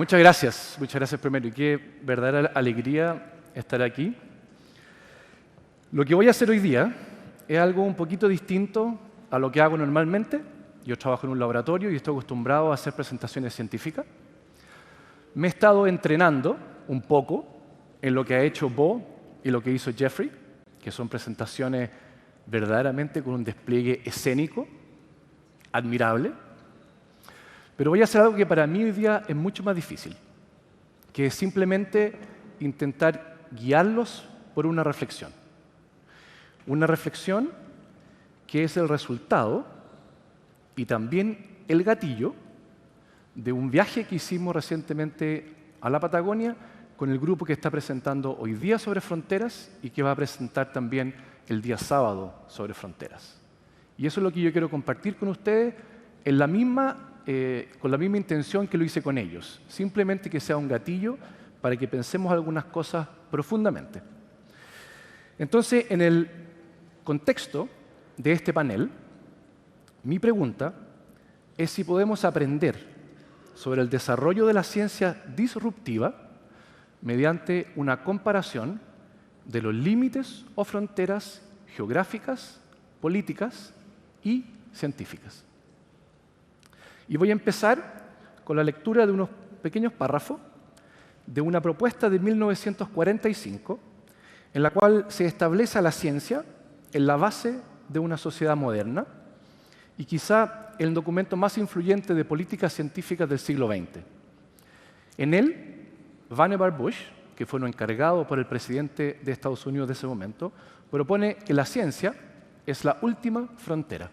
Muchas gracias primero y qué verdadera alegría estar aquí. Lo que voy a hacer hoy día es algo un poquito distinto a lo que hago normalmente. Yo trabajo en un laboratorio y estoy acostumbrado a hacer presentaciones científicas. Me he estado entrenando un poco en lo que ha hecho Bo y lo que hizo Jeffrey, que son presentaciones verdaderamente con un despliegue escénico admirable. Pero voy a hacer algo que para mí hoy día es mucho más difícil, que es simplemente intentar guiarlos por una reflexión. Una reflexión que es el resultado y también el gatillo de un viaje que hicimos recientemente a la Patagonia con el grupo que está presentando hoy día sobre fronteras y que va a presentar también el día sábado sobre fronteras. Y eso es lo que yo quiero compartir con ustedes con la misma intención que lo hice con ellos. Simplemente que sea un gatillo para que pensemos algunas cosas profundamente. Entonces, en el contexto de este panel, mi pregunta es si podemos aprender sobre el desarrollo de la ciencia disruptiva mediante una comparación de los límites o fronteras geográficas, políticas y científicas. Y voy a empezar con la lectura de unos pequeños párrafos de una propuesta de 1945 en la cual se establece a la ciencia en la base de una sociedad moderna y quizá el documento más influyente de políticas científicas del siglo XX. En él, Vannevar Bush, que fue un encargado por el presidente de Estados Unidos de ese momento, propone que la ciencia es la última frontera.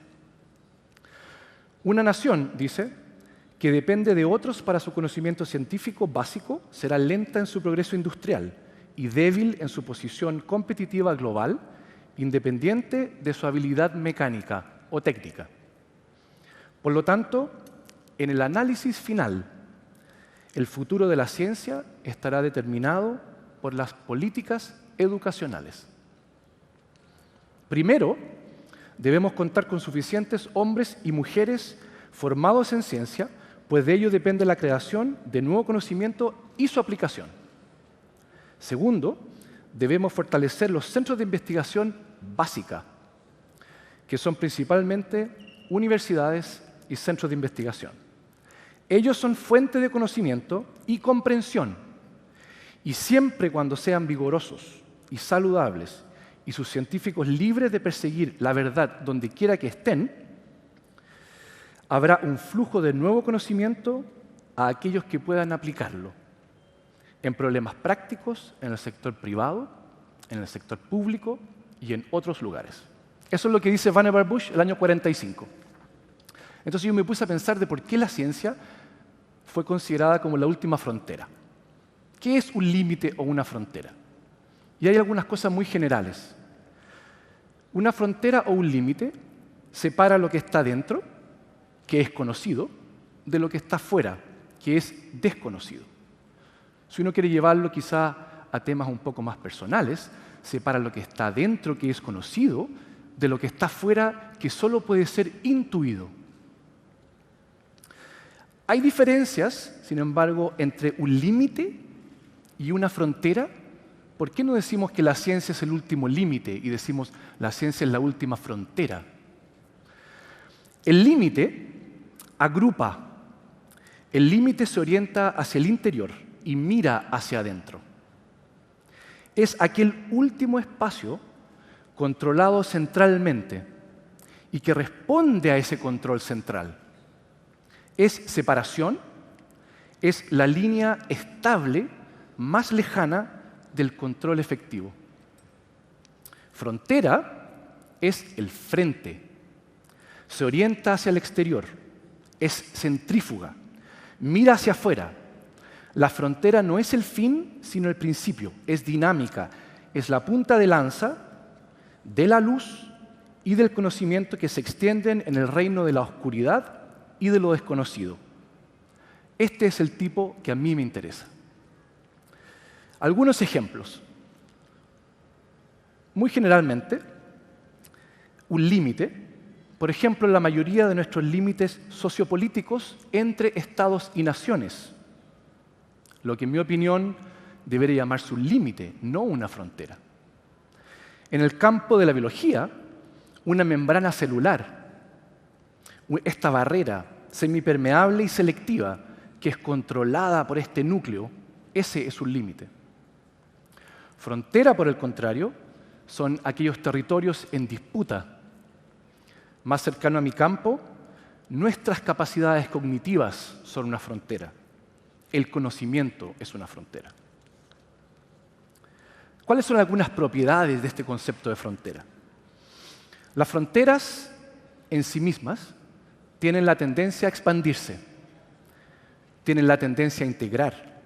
Una nación, dice, que depende de otros para su conocimiento científico básico será lenta en su progreso industrial y débil en su posición competitiva global, independiente de su habilidad mecánica o técnica. Por lo tanto, en el análisis final, el futuro de la ciencia estará determinado por las políticas educacionales. Primero, debemos contar con suficientes hombres y mujeres formados en ciencia, pues de ello depende la creación de nuevo conocimiento y su aplicación. Segundo, debemos fortalecer los centros de investigación básica, que son principalmente universidades y centros de investigación. Ellos son fuente de conocimiento y comprensión, y siempre cuando sean vigorosos y saludables y sus científicos libres de perseguir la verdad donde quiera que estén, habrá un flujo de nuevo conocimiento a aquellos que puedan aplicarlo en problemas prácticos, en el sector privado, en el sector público y en otros lugares. Eso es lo que dice Vannevar Bush el año 45. Entonces yo me puse a pensar de por qué la ciencia fue considerada como la última frontera. ¿Qué es un límite o una frontera? Y hay algunas cosas muy generales. Una frontera o un límite separa lo que está dentro, que es conocido, de lo que está fuera, que es desconocido. Si uno quiere llevarlo quizá a temas un poco más personales, separa lo que está dentro, que es conocido, de lo que está fuera, que solo puede ser intuido. Hay diferencias, sin embargo, entre un límite y una frontera. ¿Por qué no decimos que la ciencia es el último límite y decimos la ciencia es la última frontera? El límite agrupa. El límite se orienta hacia el interior y mira hacia adentro. Es aquel último espacio controlado centralmente y que responde a ese control central. Es separación, es la línea estable más lejana del control efectivo. Frontera es el frente. Se orienta hacia el exterior. Es centrífuga. Mira hacia afuera. La frontera no es el fin, sino el principio. Es dinámica. Es la punta de lanza de la luz y del conocimiento que se extienden en el reino de la oscuridad y de lo desconocido. Este es el tipo que a mí me interesa. Algunos ejemplos. Muy generalmente, un límite, por ejemplo, la mayoría de nuestros límites sociopolíticos entre estados y naciones. lo que en mi opinión debería llamarse un límite, no una frontera. En el campo de la biología, una membrana celular, esta barrera semipermeable y selectiva que es controlada por este núcleo, ese es un límite. Frontera, por el contrario, son aquellos territorios en disputa. Más cercano a mi campo, nuestras capacidades cognitivas son una frontera. El conocimiento es una frontera. ¿Cuáles son algunas propiedades de este concepto de frontera? Las fronteras en sí mismas tienen la tendencia a expandirse, tienen la tendencia a integrar,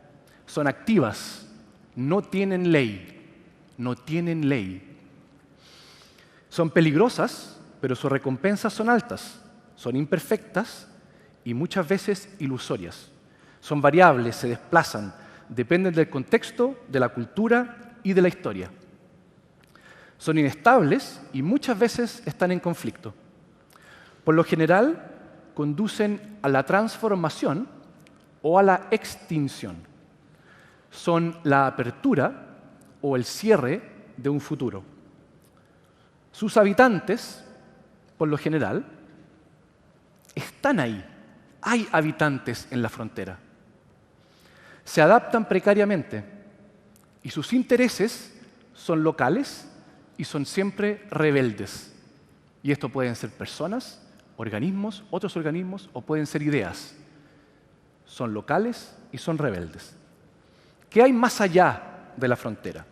son activas, no tienen ley, no tienen ley. Son peligrosas, pero sus recompensas son altas, son imperfectas y muchas veces ilusorias. Son variables, se desplazan, dependen del contexto, de la cultura y de la historia. Son inestables y muchas veces están en conflicto. Por lo general, conducen a la transformación o a la extinción. Son la apertura o el cierre de un futuro. Sus habitantes, por lo general, están ahí. Hay habitantes en la frontera. Se adaptan precariamente y sus intereses son locales y son siempre rebeldes. Y esto pueden ser personas, organismos, otros organismos o pueden ser ideas. Son locales y son rebeldes. ¿Qué hay más allá de la frontera?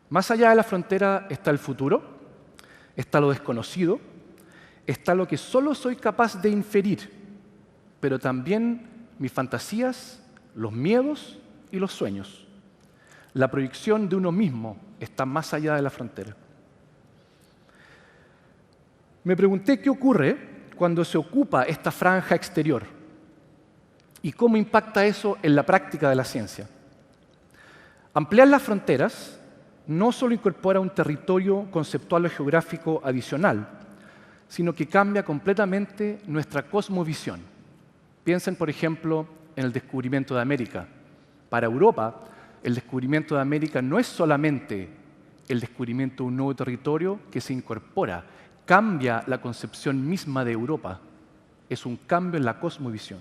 Más allá de la frontera está el futuro, está lo desconocido, está lo que solo soy capaz de inferir, pero también mis fantasías, los miedos y los sueños. La proyección de uno mismo está más allá de la frontera. Me pregunté qué ocurre cuando se ocupa esta franja exterior y cómo impacta eso en la práctica de la ciencia. Ampliar las fronteras no solo incorpora un territorio conceptual o geográfico adicional, sino que cambia completamente nuestra cosmovisión. Piensen, por ejemplo, en el descubrimiento de América. Para Europa, el descubrimiento de América no es solamente el descubrimiento de un nuevo territorio que se incorpora, cambia la concepción misma de Europa. Es un cambio en la cosmovisión.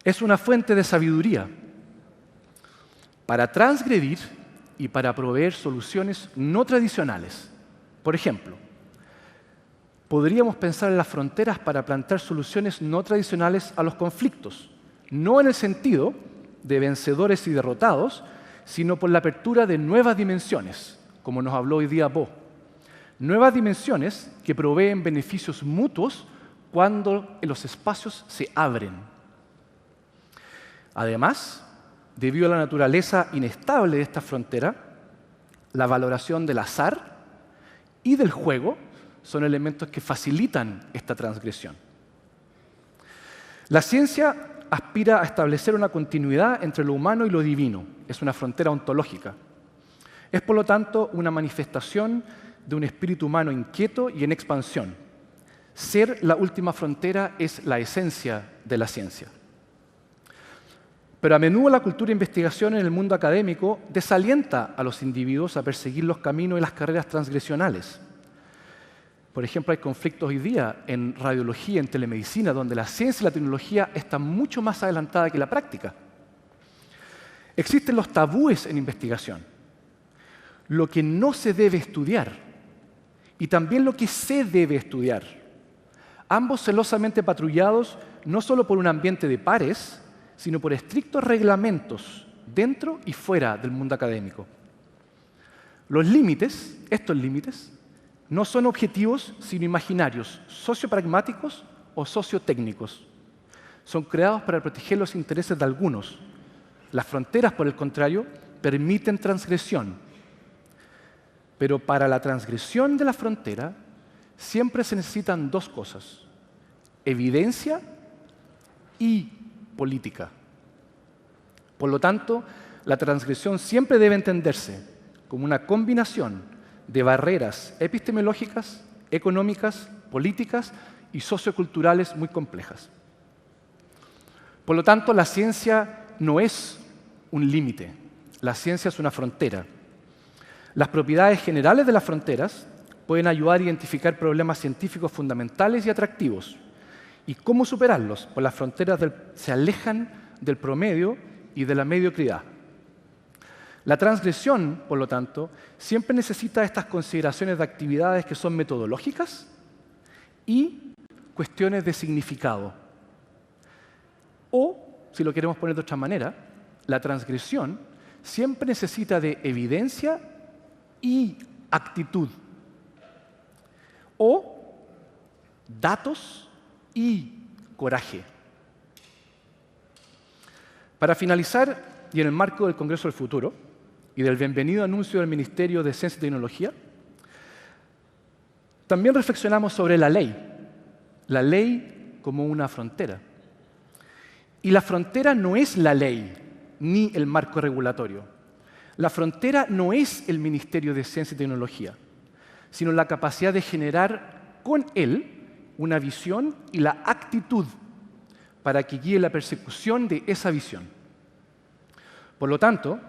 Es una fuente de sabiduría para transgredir y para proveer soluciones no tradicionales. Por ejemplo, podríamos pensar en las fronteras para plantear soluciones no tradicionales a los conflictos, no en el sentido de vencedores y derrotados, sino por la apertura de nuevas dimensiones, como nos habló hoy día Bo. Nuevas dimensiones que proveen beneficios mutuos cuando los espacios se abren. Además, debido a la naturaleza inestable de esta frontera, la valoración del azar y del juego son elementos que facilitan esta transgresión. La ciencia aspira a establecer una continuidad entre lo humano y lo divino. Es una frontera ontológica. Es, por lo tanto, una manifestación de un espíritu humano inquieto y en expansión. Ser la última frontera es la esencia de la ciencia. Pero a menudo la cultura de investigación en el mundo académico desalienta a los individuos a perseguir los caminos y las carreras transgresionales. Por ejemplo, hay conflictos hoy día en radiología, en telemedicina, donde la ciencia y la tecnología están mucho más adelantadas que la práctica. Existen los tabúes en investigación. Lo que no se debe estudiar y también lo que se debe estudiar. Ambos celosamente patrullados no solo por un ambiente de pares, sino por estrictos reglamentos dentro y fuera del mundo académico. Los límites, estos límites, no son objetivos sino imaginarios, sociopragmáticos o sociotécnicos. Son creados para proteger los intereses de algunos. Las fronteras, por el contrario, permiten transgresión. Pero para la transgresión de la frontera siempre se necesitan dos cosas: evidencia y política. Por lo tanto, la transgresión siempre debe entenderse como una combinación de barreras epistemológicas, económicas, políticas y socioculturales muy complejas. Por lo tanto, la ciencia no es un límite, la ciencia es una frontera. Las propiedades generales de las fronteras pueden ayudar a identificar problemas científicos fundamentales y atractivos. ¿Y cómo superarlos? Pues las fronteras se alejan del promedio y de la mediocridad. La transgresión, por lo tanto, siempre necesita estas consideraciones de actividades que son metodológicas y cuestiones de significado. O, si lo queremos poner de otra manera, la transgresión siempre necesita de evidencia y actitud. O datos y coraje. Para finalizar, y en el marco del Congreso del Futuro y del bienvenido anuncio del Ministerio de Ciencia y Tecnología, también reflexionamos sobre la ley como una frontera. Y la frontera no es la ley ni el marco regulatorio. La frontera no es el Ministerio de Ciencia y Tecnología, sino la capacidad de generar con él una visión y la actitud para que guíe la persecución de esa visión. Por lo tanto,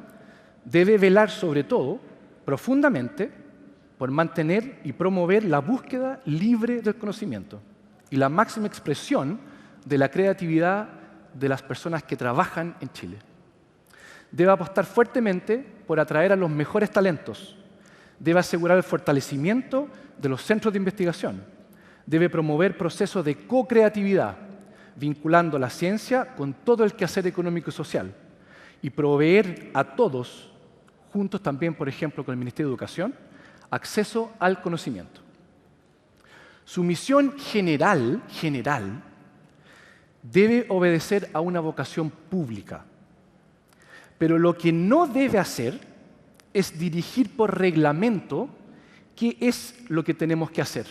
debe velar sobre todo, profundamente, por mantener y promover la búsqueda libre del conocimiento y la máxima expresión de la creatividad de las personas que trabajan en Chile. Debe apostar fuertemente por atraer a los mejores talentos. Debe asegurar el fortalecimiento de los centros de investigación. Debe promover procesos de co-creatividad, vinculando la ciencia con todo el quehacer económico y social, y proveer a todos, juntos también, por ejemplo, con el Ministerio de Educación, acceso al conocimiento. Su misión general debe obedecer a una vocación pública, pero lo que no debe hacer es dirigir por reglamento qué es lo que tenemos que hacer.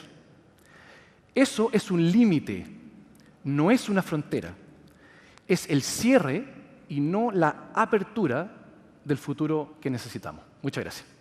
Eso es un límite, no es una frontera. Es el cierre y no la apertura del futuro que necesitamos. Muchas gracias.